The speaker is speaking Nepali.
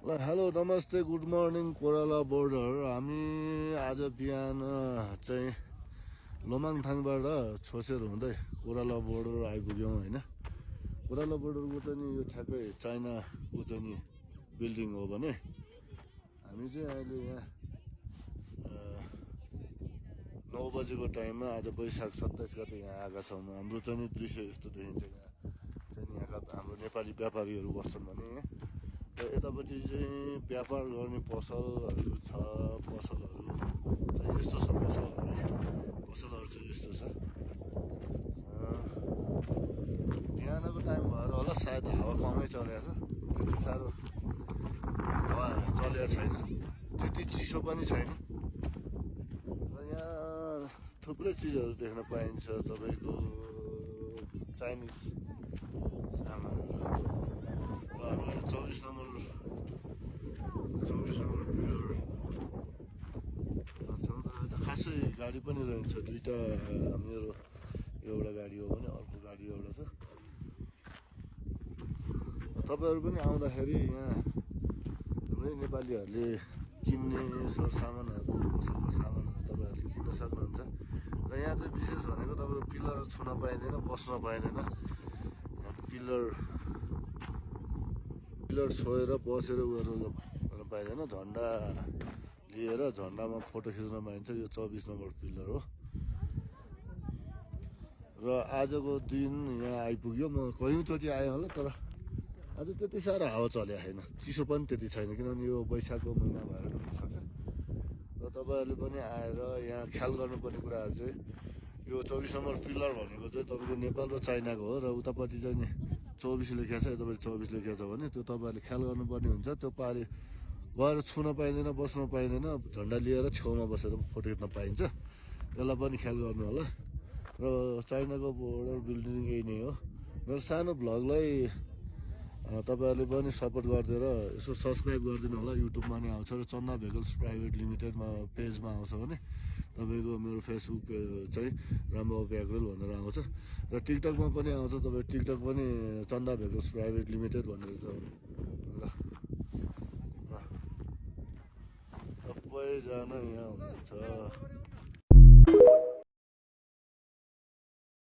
ल हेलो नमस्ते गुड मर्निङ कोराला बोर्डर। हामी आज बिहान चाहिँ लोमाङथाङबाट छोसेर हुँदै कोराला बोर्डर आइपुग्यौँ होइन। कोराला बोर्डरको चाहिँ नि यो ठ्याक्कै चाइनाको चाहिँ नि बिल्डिङ हो भने हामी चाहिँ अहिले यहाँ 9 बजेको टाइममा आज वैशाख 27 गते यहाँ आएका छौँ। हाम्रो चाहिँ नि दृश्य यस्तो देखिन्छ। यहाँ चाहिँ यहाँका हाम्रो नेपाली व्यापारीहरू बस्छन् भने र यतापट्टि चाहिँ व्यापार गर्ने पसलहरू छ। पसलहरू चाहिँ यस्तो छ। पसलहरू चाहिँ यस्तो छ। बिहानको टाइम भएर होला सायद हावा कमै चलेको, त्यति साह्रो हावा चलेको छैन, त्यति चिसो पनि छैन। र यहाँ थुप्रै चिजहरू देख्न पाइन्छ। तपाईँको चाइनिज सामानहरू र हामीलाई 24 नम्बर पिलर छौँ। त खासै गाडी पनि रहन्छ। दुईवटा मेरो एउटा गाडी हो भने अर्को गाडी एउटा छ। तपाईँहरू पनि आउँदाखेरि यहाँ हाम्रै नेपालीहरूले किन्ने सरसामानहरू पसलको सामानहरू तपाईँहरूले किन्न सक्नुहुन्छ। र यहाँ चाहिँ विशेष भनेको तपाईँको पिलर छुन पाइँदैन, बस्न पाइँदैन। पिलर छोएर बसेर उयो गर्न पाइँदैन। झन्डा लिएर झन्डामा फोटो खिच्न पाइन्छ। यो 24 नम्बर पिलर हो। र आजको दिन यहाँ आइपुग्यो। म कयौँचोटि आएँ होला, तर आज त्यति साह्रो हावा चलेको छैन, चिसो पनि त्यति छैन, किनभने यो वैशाखको महिना भएर हुनसक्छ। र तपाईँहरूले पनि आएर यहाँ ख्याल गर्नुपर्ने कुराहरू चाहिँ यो 24 नम्बर पिलर भनेको चाहिँ तपाईँको नेपाल र चाइनाको हो। र उतापट्टि चाहिँ नि 24 लेखिएको छ, यतापट्टि 24 लेखिएको छ भने त्यो तपाईँहरूले ख्याल गर्नुपर्ने हुन्छ। त्यो पारि गएर छुन पाइँदैन, बस्न पाइँदैन। झन्डा लिएर छेउमा बसेर फोटो खिच्न पाइन्छ, त्यसलाई पनि ख्याल गर्नु होला। र चाइनाको बोर्डर बिल्डिङ यही नै हो। मेरो सानो भ्लगलाई तपाईँहरूले पनि सपोर्ट गरिदिएर यसो सब्सक्राइब गरिदिनु होला। युट्युबमा नि आउँछ र चन्दा भेकल्स प्राइभेट लिमिटेडमा पेजमा आउँछ भने तपाईँको मेरो फेसबुक चाहिँ रामबाबु प्याग्रेल भनेर आउँछ। र टिकटकमा पनि आउँछ। तपाईँ टिकटक पनि चन्दा भेकल्स प्राइभेट लिमिटेड भनेर छ। ल सबैजना यहाँ हुनुहुन्छ।